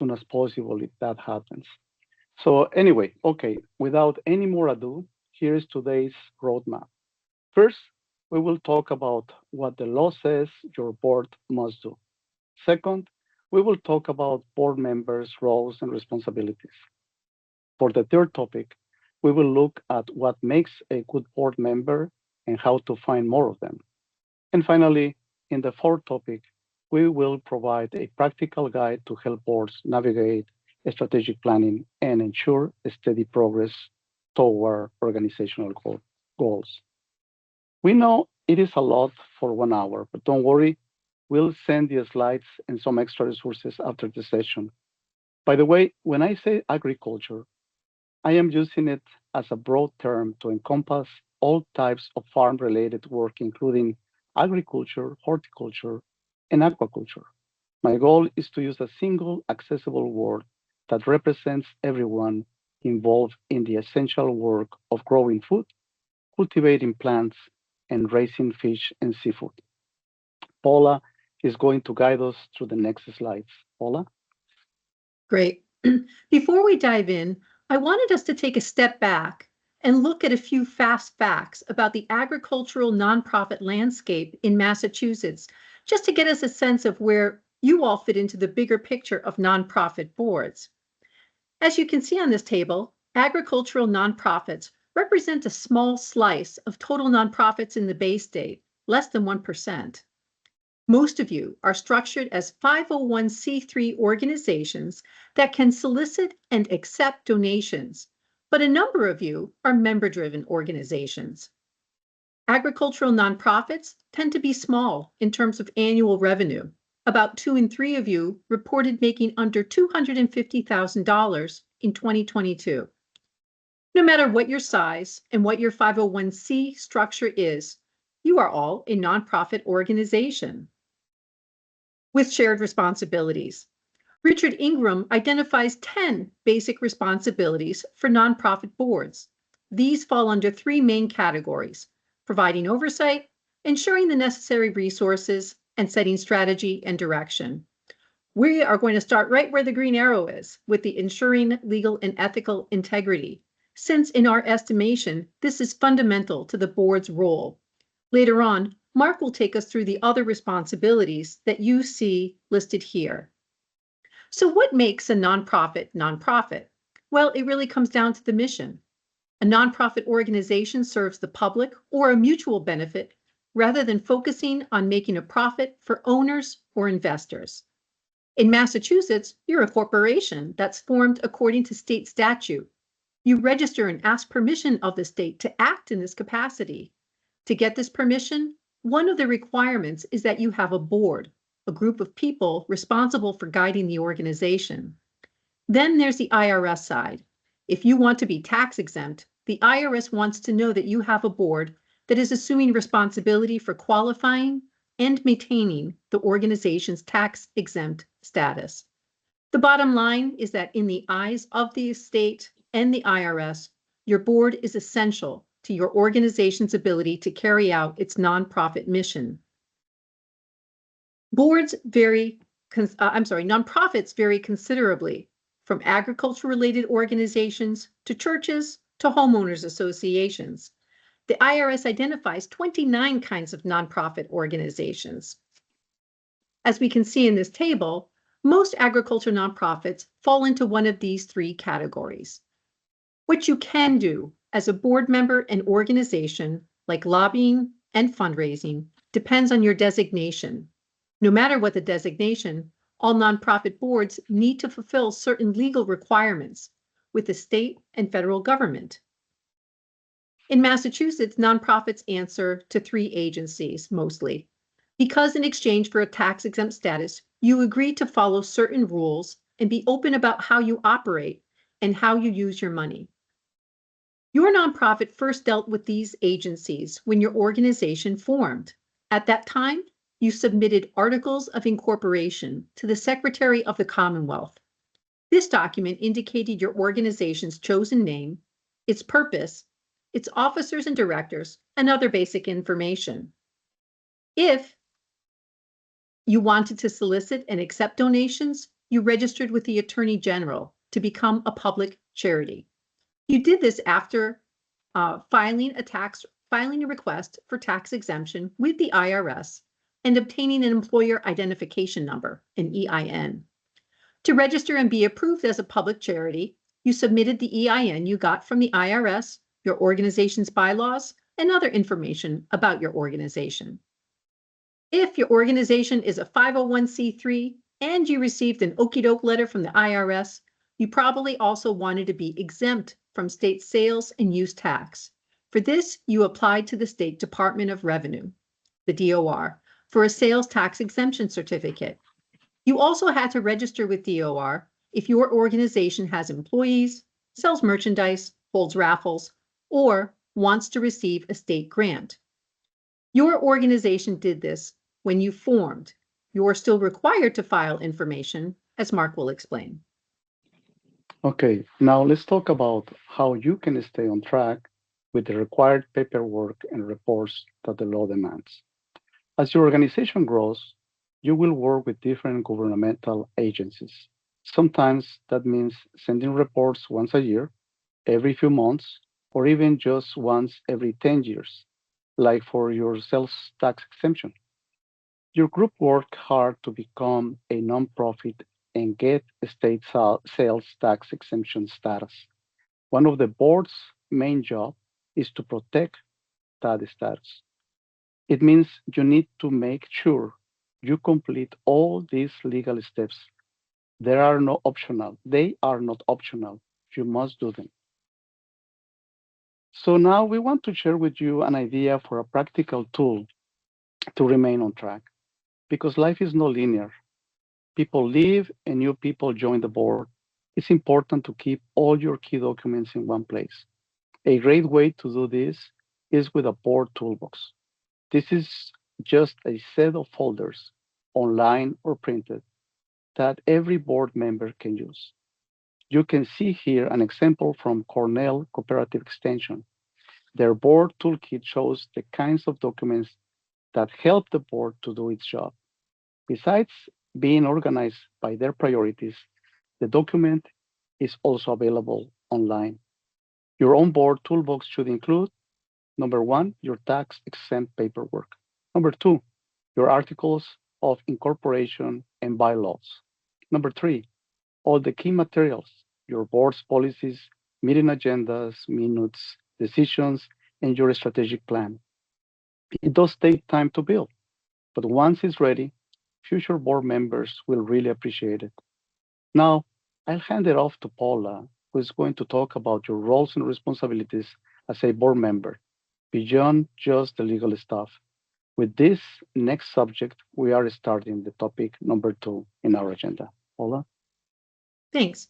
soon as possible if that happens. So anyway, okay, without any more ado, here is today's roadmap. First, we will talk about what the law says your board must do. Second, we will talk about board members' roles and responsibilities. For the third topic, we will look at what makes a good board member and how to find more of them. And finally, in the fourth topic, we will provide a practical guide to help boards navigate strategic planning and ensure steady progress toward organizational goals. We know it is a lot for 1 hour, but don't worry, we'll send you slides and some extra resources after the session. By the way, when I say agriculture, I am using it as a broad term to encompass all types of farm related work, including agriculture, horticulture, and aquaculture. My goal is to use a single accessible word that represents everyone involved in the essential work of growing food, cultivating plants, and raising fish and seafood. Paula is going to guide us through the next slides. Paula? Great. Before we dive in, I wanted us to take a step back and look at a few fast facts about the agricultural nonprofit landscape in Massachusetts, just to get us a sense of where you all fit into the bigger picture of nonprofit boards. As you can see on this table, agricultural nonprofits represent a small slice of total nonprofits in the Bay State, less than 1%. Most of you are structured as 501c3 organizations that can solicit and accept donations, but a number of you are member-driven organizations. Agricultural nonprofits tend to be small in terms of annual revenue. About 2 in 3 of you reported making under $250,000 in 2022. No matter what your size and what your 501c structure is, you are all a nonprofit organization with shared responsibilities. Richard Ingram identifies 10 basic responsibilities for nonprofit boards. These fall under 3 main categories: providing oversight, ensuring the necessary resources, and setting strategy and direction. We are going to start right where the green arrow is, with the ensuring legal and ethical integrity, since in our estimation, this is fundamental to the board's role. Later on, Mark will take us through the other responsibilities that you see listed here. So what makes a nonprofit nonprofit? Well, it really comes down to the mission. A nonprofit organization serves the public or a mutual benefit rather than focusing on making a profit for owners or investors. In Massachusetts, you're a corporation that's formed according to state statute. You register and ask permission of the state to act in this capacity. To get this permission, one of the requirements is that you have a board, a group of people responsible for guiding the organization. Then there's the IRS side. If you want to be tax exempt, the IRS wants to know that you have a board that is assuming responsibility for qualifying and maintaining the organization's tax exempt status. The bottom line is that in the eyes of the state and the IRS, your board is essential to your organization's ability to carry out its nonprofit mission. Nonprofits vary considerably, from agriculture-related organizations to churches to homeowners associations. The IRS identifies 29 kinds of nonprofit organizations. As we can see in this table, most agriculture nonprofits fall into one of these 3 categories. What you can do as a board member and organization, like lobbying and fundraising, depends on your designation. No matter what the designation, all nonprofit boards need to fulfill certain legal requirements with the state and federal government. In Massachusetts, nonprofits answer to 3 agencies mostly, because in exchange for a tax-exempt status, you agree to follow certain rules and be open about how you operate and how you use your money. Your nonprofit first dealt with these agencies when your organization formed. At that time, you submitted articles of incorporation to the Secretary of the Commonwealth. This document indicated your organization's chosen name, its purpose, its officers and directors, and other basic information. If you wanted to solicit and accept donations, you registered with the Attorney General to become a public charity. You did this after filing a request for tax exemption with the IRS and obtaining an employer identification number, an EIN. To register and be approved as a public charity, you submitted the EIN you got from the IRS, your organization's bylaws, and other information about your organization. If your organization is a 501c3 and you received an okey-doke letter from the IRS, you probably also wanted to be exempt from state sales and use tax. For this, you applied to the State Department of Revenue, the DOR, for a sales tax exemption certificate. You also had to register with DOR if your organization has employees, sells merchandise, holds raffles, or wants to receive a state grant. Your organization did this when you formed. You're still required to file information, as Mark will explain. Okay, now let's talk about how you can stay on track with the required paperwork and reports that the law demands. As your organization grows, you will work with different governmental agencies. Sometimes that means sending reports once a year, every few months, or even just once every 10 years, like for your sales tax exemption. Your group worked hard to become a nonprofit and get state sales tax exemption status. One of the board's main job is to protect that status. It means you need to make sure you complete all these legal steps. They are not optional. You must do them. So now we want to share with you an idea for a practical tool to remain on track because life is not linear. People leave and new people join the board. It's important to keep all your key documents in one place. A great way to do this is with a board toolbox. This is just a set of folders, online or printed, that every board member can use. You can see here an example from Cornell Cooperative Extension. Their board toolkit shows the kinds of documents that help the board to do its job. Besides being organized by their priorities, the document is also available online. Your own board toolbox should include number one, your tax exempt paperwork. Number two, your articles of incorporation and bylaws. Number three, all the key materials, your board's policies, meeting agendas, minutes, decisions, and your strategic plan. It does take time to build, but once it's ready, future board members will really appreciate it. Now, I'll hand it off to Paula, who is going to talk about your roles and responsibilities as a board member, beyond just the legal stuff. With this next subject, we are starting the topic number two in our agenda. Paula? Thanks.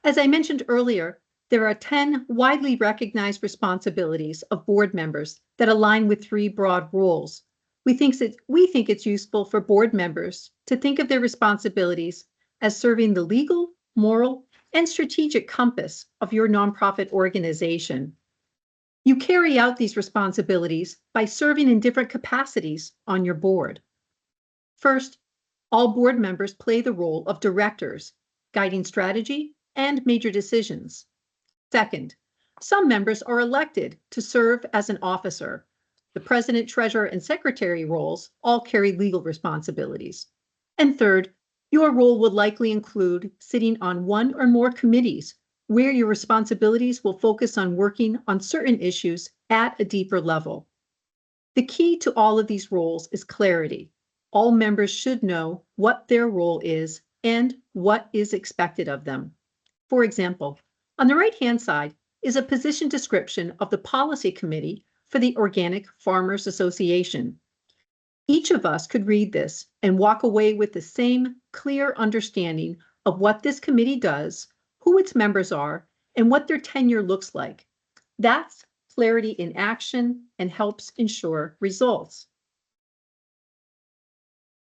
As I mentioned earlier, there are 10 widely recognized responsibilities of board members that align with three broad roles. We think it's useful for board members to think of their responsibilities as serving the legal, moral, and strategic compass of your nonprofit organization. You carry out these responsibilities by serving in different capacities on your board. First, all board members play the role of directors, guiding strategy and major decisions. Second, some members are elected to serve as an officer. The president, treasurer, and secretary roles all carry legal responsibilities. And third, your role would likely include sitting on one or more committees where your responsibilities will focus on working on certain issues at a deeper level. The key to all of these roles is clarity. All members should know what their role is and what is expected of them. For example, on the right-hand side is a position description of the policy committee for the Organic Farmers Association. Each of us could read this and walk away with the same clear understanding of what this committee does, who its members are, and what their tenure looks like. That's clarity in action and helps ensure results.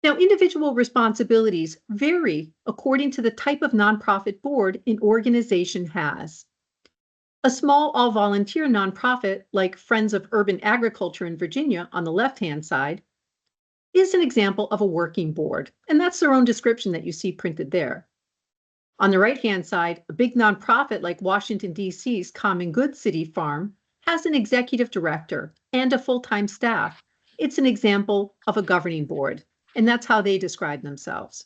Now, individual responsibilities vary according to the type of nonprofit board an organization has. A small all-volunteer nonprofit like Friends of Urban Agriculture in Virginia on the left-hand side is an example of a working board, and that's their own description that you see printed there. On the right-hand side, a big nonprofit like Washington, D.C.'s Common Good City Farm has an executive director and a full-time staff. It's an example of a governing board, and that's how they describe themselves.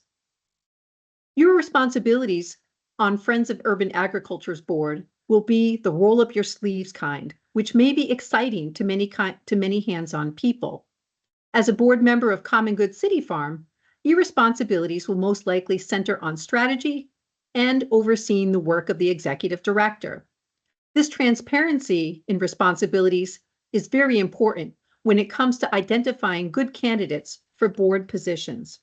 Your responsibilities on Friends of Urban Agriculture's board will be the roll up your sleeves kind, which may be exciting to many hands-on people. As a board member of Common Good City Farm, your responsibilities will most likely center on strategy and overseeing the work of the executive director. This transparency in responsibilities is very important when it comes to identifying good candidates for board positions.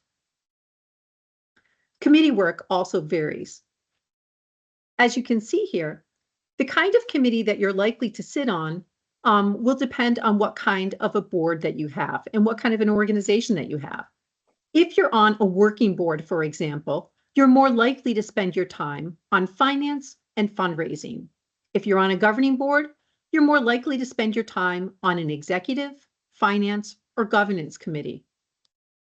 Committee work also varies. As you can see here, the kind of committee that you're likely to sit on will depend on what kind of a board that you have and what kind of an organization that you have. If you're on a working board, for example, you're more likely to spend your time on finance and fundraising. If you're on a governing board, you're more likely to spend your time on an executive, finance, or governance committee.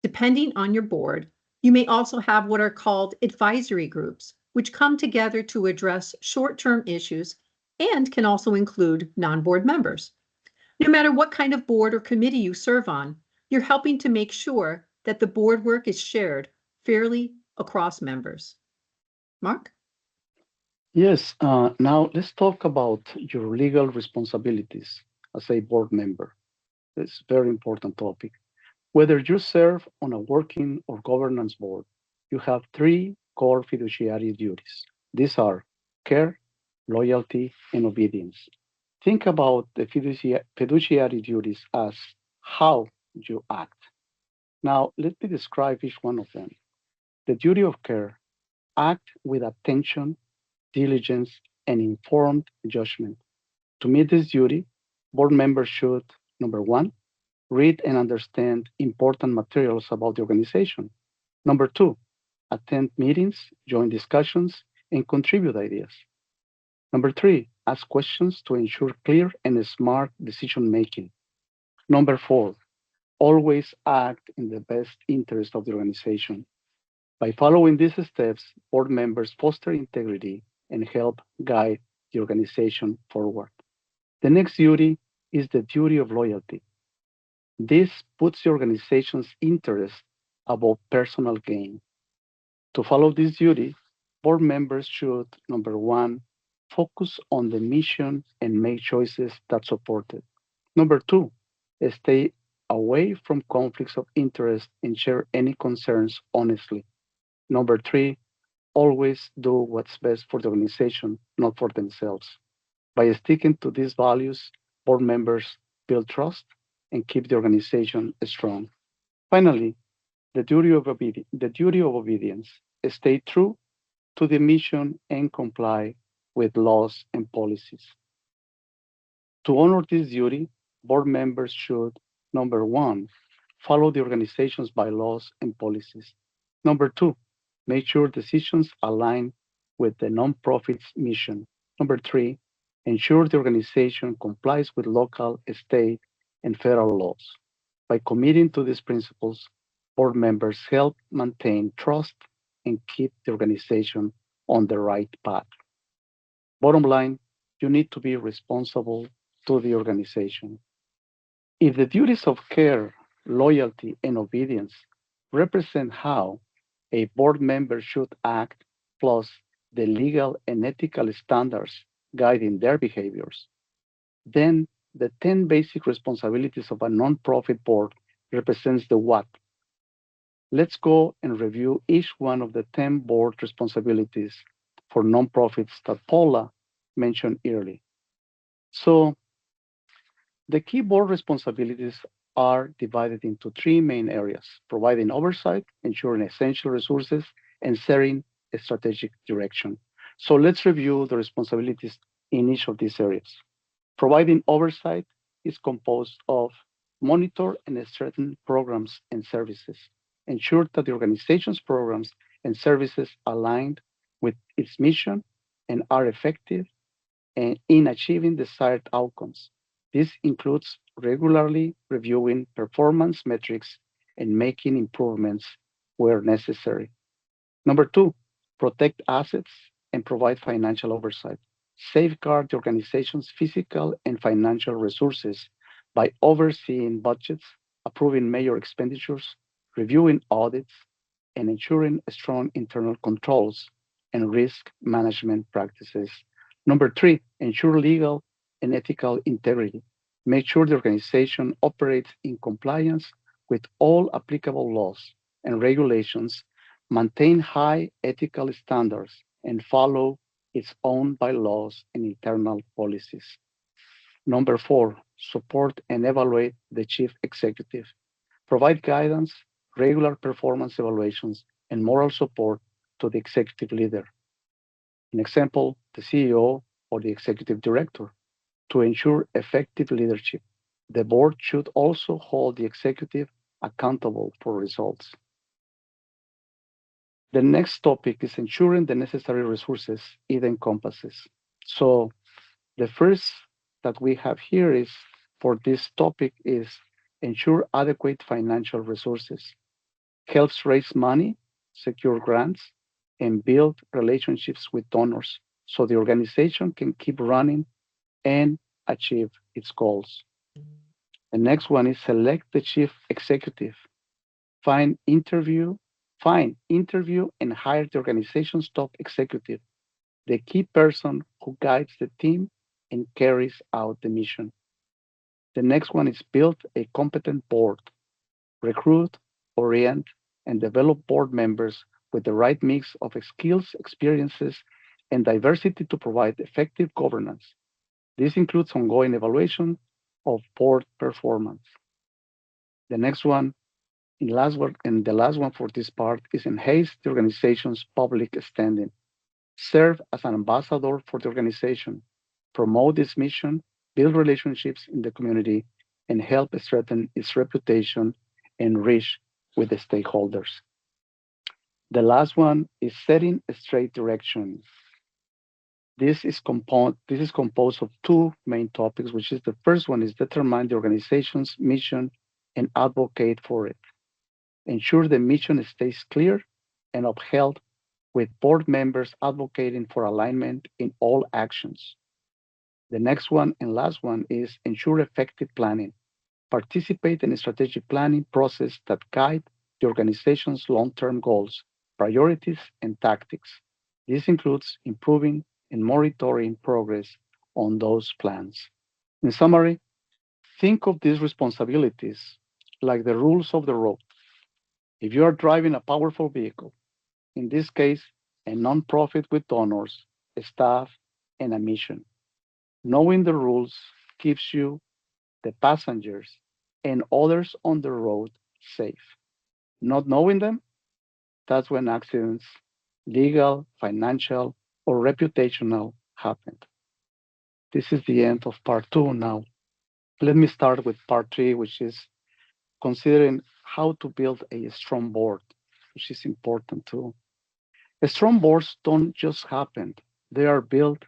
Depending on your board, you may also have what are called advisory groups, which come together to address short-term issues and can also include non-board members. No matter what kind of board or committee you serve on, you're helping to make sure that the board work is shared fairly across members. Mark? Yes, now let's talk about your legal responsibilities as a board member. It's a very important topic. Whether you serve on a working or governance board, you have three core fiduciary duties. These are care, loyalty, and obedience. Think about the fiduciary duties as how you act. Now, let me describe each one of them. The duty of care: act with attention, diligence, and informed judgment. To meet this duty, board members should: number one, read and understand important materials about the organization. Number two, attend meetings, join discussions, and contribute ideas. Number three, ask questions to ensure clear and smart decision making. Number four, always act in the best interest of the organization. By following these steps, board members foster integrity and help guide the organization forward. The next duty is the duty of loyalty. This puts the organization's interest above personal gain. To follow this duty, board members should: number one, focus on the mission and make choices that support it. Number two, stay away from conflicts of interest and share any concerns honestly. Number three, always do what's best for the organization, not for themselves. By sticking to these values, board members build trust and keep the organization strong. Finally, the duty of obedience: stay true to the mission and comply with laws and policies. To honor this duty, board members should: number one, follow the organization's bylaws and policies. Number two, make sure decisions align with the nonprofit's mission. Number three, ensure the organization complies with local, state, and federal laws. By committing to these principles, board members help maintain trust and keep the organization on the right path. Bottom line, you need to be responsible to the organization. If the duties of care, loyalty, and obedience represent how a board member should act, plus the legal and ethical standards guiding their behaviors, then the 10 basic responsibilities of a nonprofit board represents the what. Let's go and review each one of the 10 board responsibilities for nonprofits that Paula mentioned earlier. So the key board responsibilities are divided into three main areas: providing oversight, ensuring essential resources, and setting a strategic direction. So let's review the responsibilities in each of these areas. Providing oversight is composed of monitor and strengthen programs and services, ensure that the organization's programs and services aligned with its mission and are effective and in achieving desired outcomes. This includes regularly reviewing performance metrics and making improvements where necessary. Number two, protect assets, and provide financial oversight. Safeguard the organization's physical and financial resources by overseeing budgets, approving major expenditures, reviewing audits, and ensuring strong internal controls and risk management practices. Number three, ensure legal and ethical integrity. Make sure the organization operates in compliance with all applicable laws and regulations, maintain high ethical standards, and follow its own bylaws and internal policies. Number four, support and evaluate the chief executive. Provide guidance, regular performance evaluations, and moral support to the executive leader. An example, the CEO or the executive director, to ensure effective leadership. The board should also hold the executive accountable for results. The next topic is ensuring the necessary resources it encompasses. So the first that we have here is for this topic is ensure adequate financial resources, helps raise money, secure grants, and build relationships with donors so the organization can keep running and achieve its goals. The next one is select the chief executive, find, interview, interview, and hire the organization's top executive, the key person who guides the team and carries out the mission. The next one is build a competent board, recruit, orient, and develop board members with the right mix of skills, experiences, and diversity to provide effective governance. This includes ongoing evaluation of board performance. The next one, and the last one for this part is enhance the organization's public standing. Serve as an ambassador for the organization, promote its mission, build relationships in the community, and help strengthen its reputation and reach with the stakeholders. The last one is setting a straight direction. This is composed of two main topics, which is the first one is determine the organization's mission and advocate for it. Ensure the mission stays clear and upheld with board members advocating for alignment in all actions. The next one and last one is ensure effective planning. Participate in a strategic planning process that guide the organization's long-term goals, priorities, and tactics. This includes improving and monitoring progress on those plans. In summary, think of these responsibilities like the rules of the road. If you are driving a powerful vehicle, in this case, a nonprofit with donors, staff, and a mission, knowing the rules keeps you, the passengers, and others on the road safe. Not knowing them, that's when accidents, legal, financial, or reputational, happen. This is the end of part two now. Let me start with part three, which is considering how to build a strong board, which is important too. Strong boards don't just happen, they are built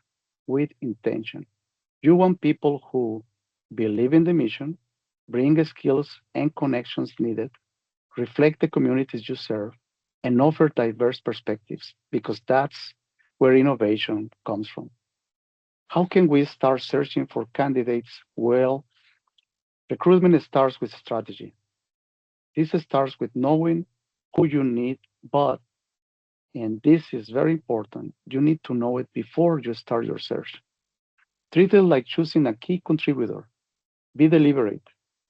with intention. You want people who believe in the mission, bring the skills and connections needed, reflect the communities you serve, and offer diverse perspectives because that's where innovation comes from. How can we start searching for candidates? Well, recruitment starts with strategy. This starts with knowing who you need, but, and this is very important, you need to know it before you start your search. Treat it like choosing a key contributor. Be deliberate,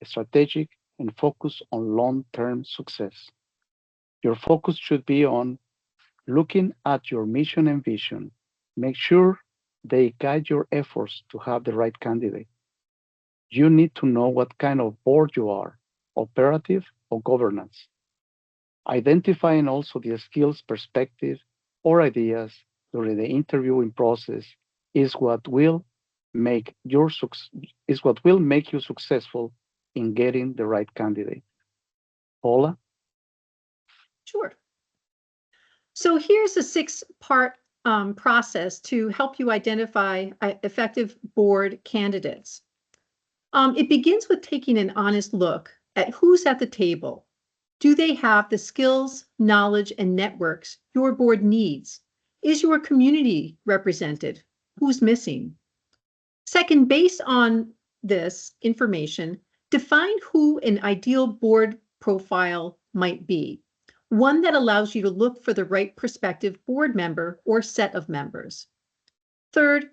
strategic, and focus on long term success. Your focus should be on looking at your mission and vision. Make sure they guide your efforts to have the right candidate. You need to know what kind of board you are, operative or governance. Identifying also the skills, perspective, or ideas during the interviewing process is what will make is what will make you successful in getting the right candidate. Paula? Sure. So here's a six-part process to help you identify effective board candidates. It begins with taking an honest look at who's at the table. Do they have the skills, knowledge, and networks your board needs? Is your community represented? Who's missing? Second, based on this information, define who an ideal board profile might be, one that allows you to look for the right prospective board member or set of members. Third,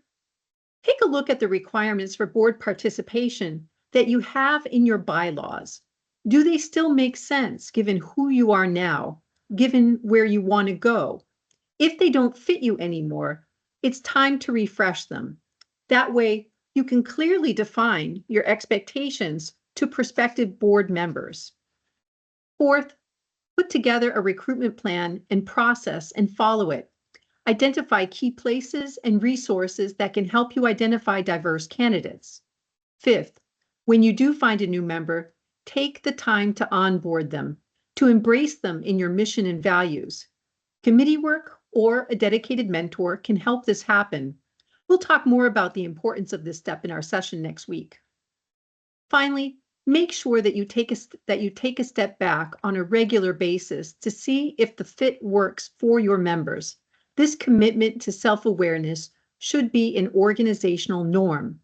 take a look at the requirements for board participation that you have in your bylaws. Do they still make sense given who you are now, given where you want to go? If they don't fit you anymore, it's time to refresh them. That way, you can clearly define your expectations to prospective board members. Fourth, put together a recruitment plan and process and follow it. Identify key places and resources that can help you identify diverse candidates. Fifth, when you do find a new member, take the time to onboard them, to embrace them in your mission and values. Committee work or a dedicated mentor can help this happen. We'll talk more about the importance of this step in our session next week. Finally, make sure that you take a step back on a regular basis to see if the fit works for your members. This commitment to self-awareness should be an organizational norm.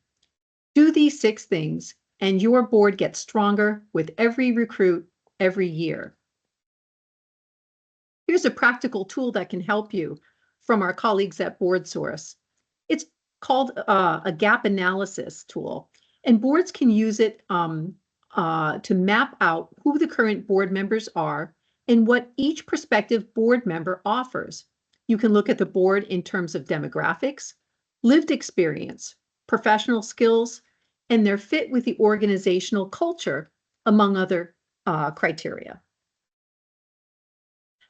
Do these 6 things, and your board gets stronger with every recruit every year. Here's a practical tool that can help you from our colleagues at BoardSource. It's called a gap analysis tool, and boards can use it to map out who the current board members are and what each prospective board member offers. You can look at the board in terms of demographics, lived experience, professional skills, and their fit with the organizational culture, among other criteria.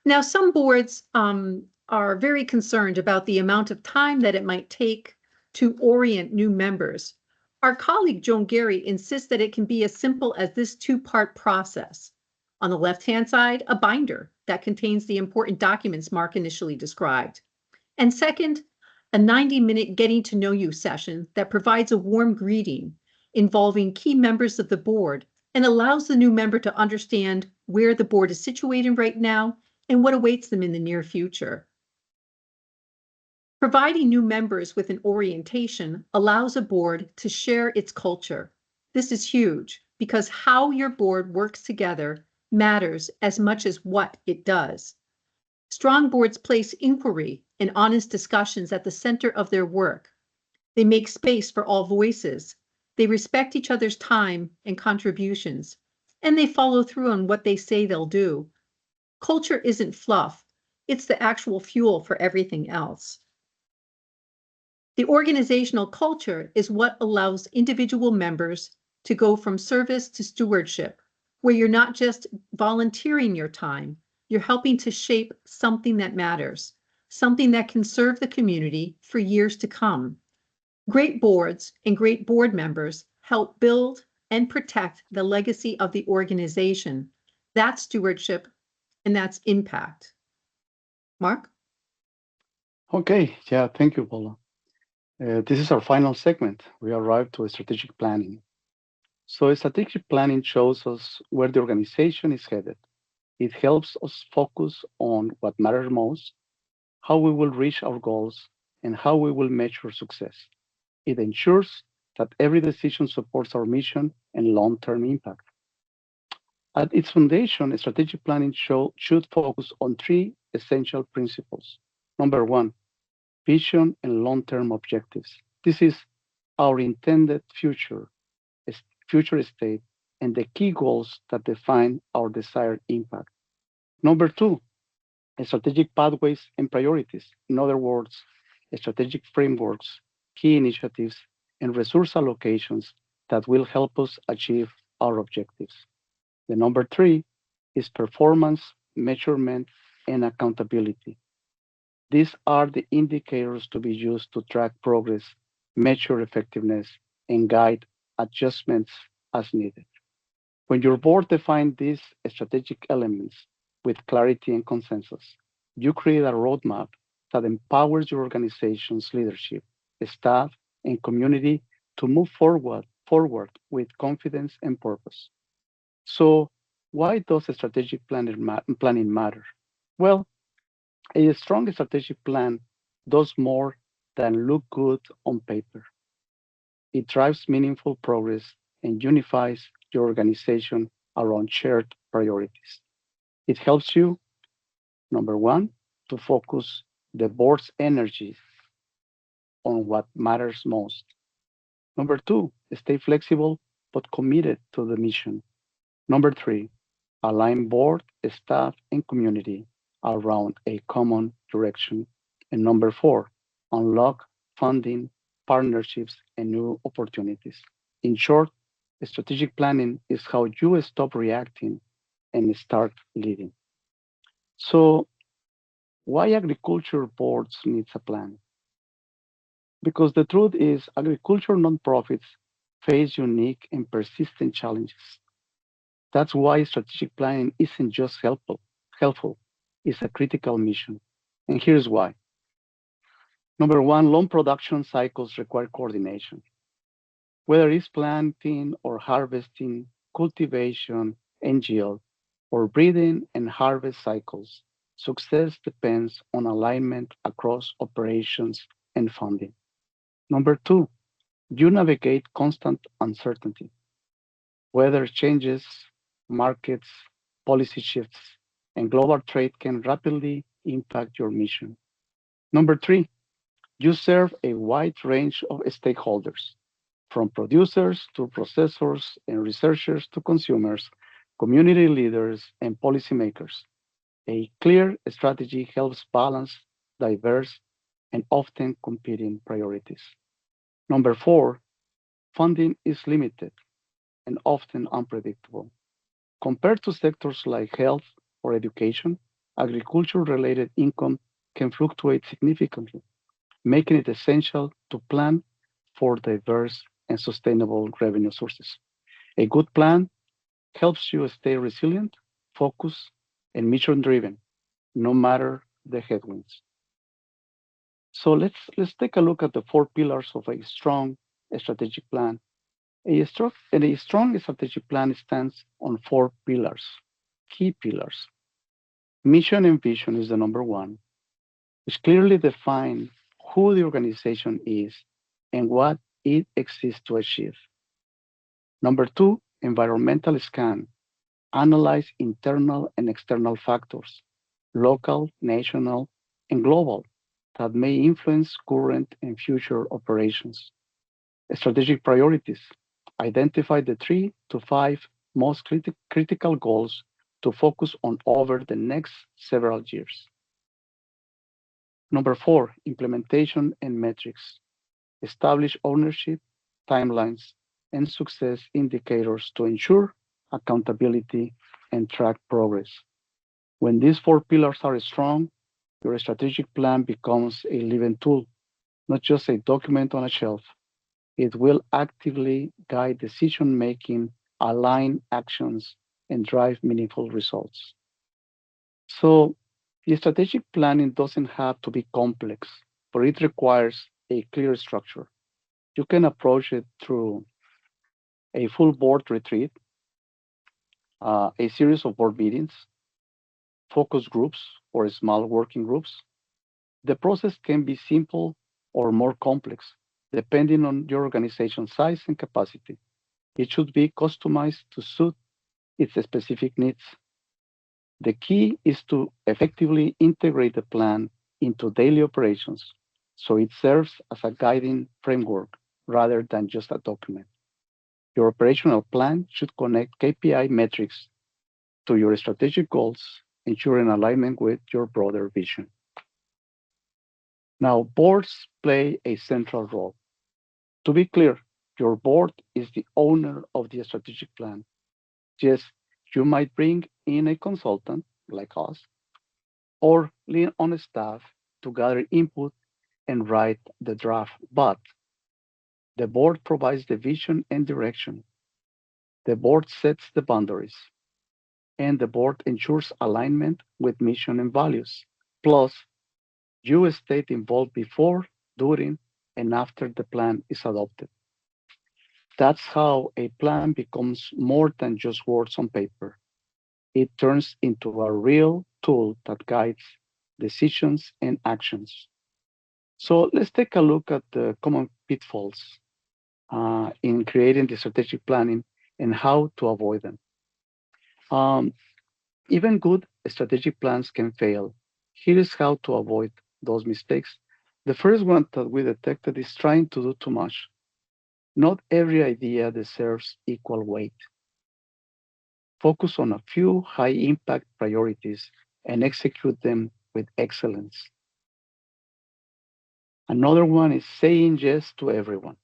Now, some boards are very concerned about the amount of time that it might take to orient new members. Our colleague Joan Gary insists that it can be as simple as this 2-part process. On the left-hand side, a binder that contains the important documents Mark initially described. And second, a 90-minute getting to know you session that provides a warm greeting involving key members of the board and allows the new member to understand where the board is situated right now and what awaits them in the near future. Providing new members with an orientation allows a board to share its culture. This is huge because how your board works together matters as much as what it does. Strong boards place inquiry and honest discussions at the center of their work. They make space for all voices. They respect each other's time and contributions, and they follow through on what they say they'll do. Culture isn't fluff. It's the actual fuel for everything else. The organizational culture is what allows individual members to go from service to stewardship, where you're not just volunteering your time, you're helping to shape something that matters, something that can serve the community for years to come. Great boards and great board members help build and protect the legacy of the organization. That's stewardship, and that's impact. Mark? Okay, yeah, thank you, Paula. This is our final segment. We arrived to strategic planning. So, strategic planning shows us where the organization is headed. It helps us focus on what matters most, how we will reach our goals, and how we will measure success. It ensures that every decision supports our mission and long term impact. At its foundation, strategic planning should focus on 3 essential principles. Number one, vision and long term objectives. This is our intended future state and the key goals that define our desired impact. Number two, strategic pathways and priorities. In other words, strategic frameworks, key initiatives, and resource allocations that will help us achieve our objectives. The number three is performance, measurement, and accountability. These are the indicators to be used to track progress, measure effectiveness, and guide adjustments as needed. When your board defines these strategic elements with clarity and consensus, you create a roadmap that empowers your organization's leadership, staff, and community to move forward with confidence and purpose. So, why does planning matter? Well, a strong strategic plan does more than look good on paper. It drives meaningful progress and unifies your organization around shared priorities. It helps you, number one, to focus the board's energy on what matters most. Number two, stay flexible but committed to the mission. Number three, align board, staff, and community around a common direction. And number four, unlock funding, partnerships, and new opportunities. In short, strategic planning is how you stop reacting and start leading. So, why agriculture boards needs a plan? Because the truth is, agriculture nonprofits face unique and persistent challenges. That's why strategic planning isn't just helpful, it's a critical mission. And here's why. Number one, long production cycles require coordination. Whether it's planting or harvesting, cultivation and yield, or breeding and harvest cycles, success depends on alignment across operations and funding. Number two, you navigate constant uncertainty. Weather changes, markets, policy shifts, and global trade can rapidly impact your mission. Number three, you serve a wide range of stakeholders, from producers to processors and researchers to consumers, community leaders, and policymakers. A clear strategy helps balance diverse and often competing priorities. Number four, funding is limited and often unpredictable. Compared to sectors like health or education, agriculture-related income can fluctuate significantly, making it essential to plan for diverse and sustainable revenue sources. A good plan helps you stay resilient, focused, and mission-driven, no matter the headwinds. So let's take a look at the four pillars of a strong strategic plan. A strong strategic plan stands on four pillars, key pillars. Mission and vision is the number one, which clearly define who the organization is and what it exists to achieve. Number two, environmental scan. Analyze internal and external factors, local, national, and global, that may influence current and future operations. Strategic priorities. Identify the 3 to 5 most critical goals to focus on over the next several years. Number four, implementation and metrics. Establish ownership, timelines, and success indicators to ensure accountability and track progress. When these four pillars are strong, your strategic plan becomes a living tool, not just a document on a shelf. It will actively guide decision making, align actions, and drive meaningful results. So, the strategic planning doesn't have to be complex, but it requires a clear structure. You can approach it through a full board retreat, a series of board meetings, focus groups, or small working groups. The process can be simple or more complex, depending on your organization's size and capacity. It should be customized to suit its specific needs. The key is to effectively integrate the plan into daily operations so it serves as a guiding framework rather than just a document. Your operational plan should connect KPI metrics to your strategic goals, ensuring alignment with your broader vision. Now, boards play a central role. To be clear, your board is the owner of the strategic plan. Yes, you might bring in a consultant like us or lean on staff to gather input and write the draft, but the board provides the vision and direction. The board sets the boundaries, and the board ensures alignment with mission and values. Plus, you stay involved before, during, and after the plan is adopted. That's how a plan becomes more than just words on paper. It turns into a real tool that guides decisions and actions. So let's take a look at the common pitfalls in creating the strategic planning and how to avoid them. Um, Even good strategic plans can fail. Here is how to avoid those mistakes. The first one that we detected is trying to do too much. Not every idea deserves equal weight. Focus on a few high impact priorities and execute them with excellence. Another one is saying yes to everyone.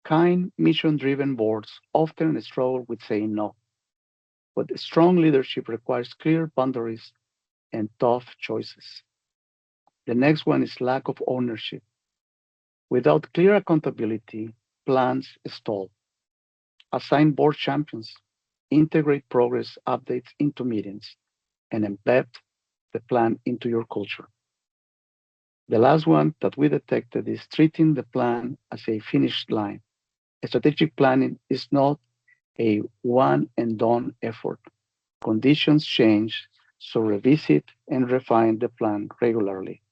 Kind, mission driven boards often struggle with saying no, but strong leadership requires clear boundaries and tough choices. The next one is lack of ownership. Without clear accountability, plans stall. Assign board champions, integrate progress updates into meetings, and embed the plan into your culture. The last one that we detected is treating the plan as a finish line. Strategic planning is not a one and done effort. Conditions change, so revisit and refine the plan regularly.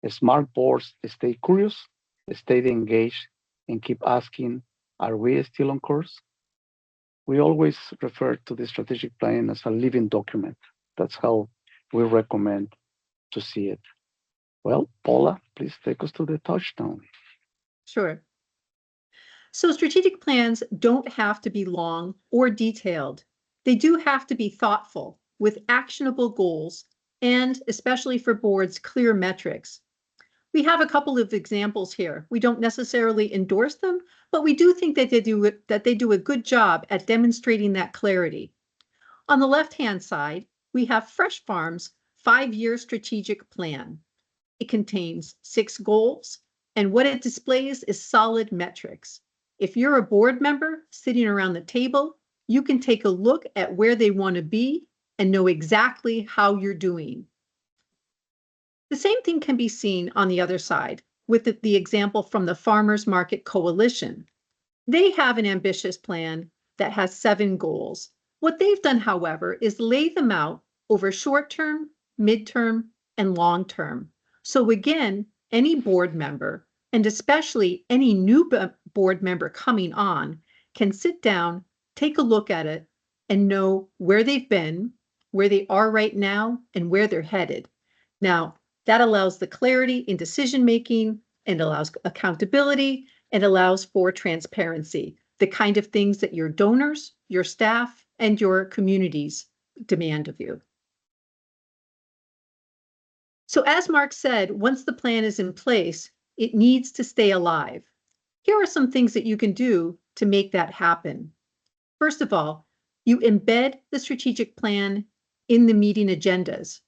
Smart boards stay curious, stay engaged, and keep asking, are we still on course? We always refer to the strategic plan as a living document. That's how we recommend to see it. Well, Paula, please take us to the touchdown. Sure. So strategic plans don't have to be long or detailed. They do have to be thoughtful with actionable goals and, especially for boards, clear metrics. We have a couple of examples here. We don't necessarily endorse them, but we do think that they do a good job at demonstrating that clarity. On the left-hand side, we have Fresh Farm's 5-year strategic plan. It contains 6 goals, and what it displays is solid metrics. If you're a board member sitting around the table, you can take a look at where they want to be and know exactly how you're doing. The same thing can be seen on the other side with the example from the Farmers Market Coalition. They have an ambitious plan that has 7 goals. What they've done, however, is lay them out over short term, midterm, and long term. So again, any board member, and especially any new board member coming on, can sit down, take a look at it, and know where they've been, where they are right now, and where they're headed. Now, that allows the clarity in decision making and allows accountability and allows for transparency, the kind of things that your donors, your staff, and your communities demand of you. So as Mark said, once the plan is in place, it needs to stay alive. Here are some things that you can do to make that happen. First of all, you embed the strategic plan in the meeting agendas.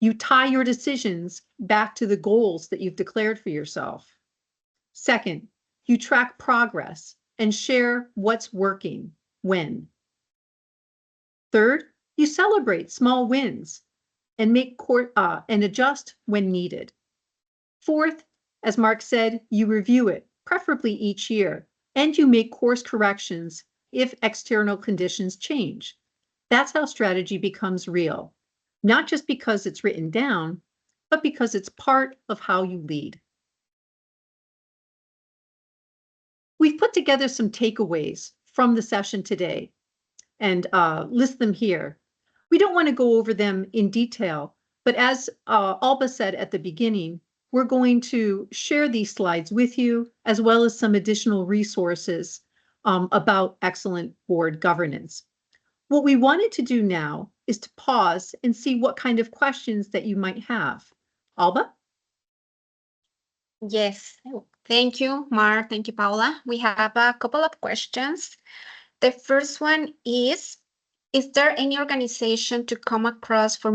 You tie your decisions back to the goals that you've declared for yourself. Second, you track progress and share what's working when. Third, you celebrate small wins and and adjust when needed. Fourth, as Mark said, you review it, preferably each year, and you make course corrections if external conditions change. That's how strategy becomes real, not just because it's written down, but because it's part of how you lead. We've put together some takeaways from the session today and list them here. We don't want to go over them in detail, but as Alba said at the beginning, we're going to share these slides with you, as well as some additional resources about excellent board governance. What we wanted to do now is to pause and see what kind of questions that you might have. Alba? Yes. Thank you, Mark. Thank you, Paula. We have a couple of questions. The first one is there any organization to come across for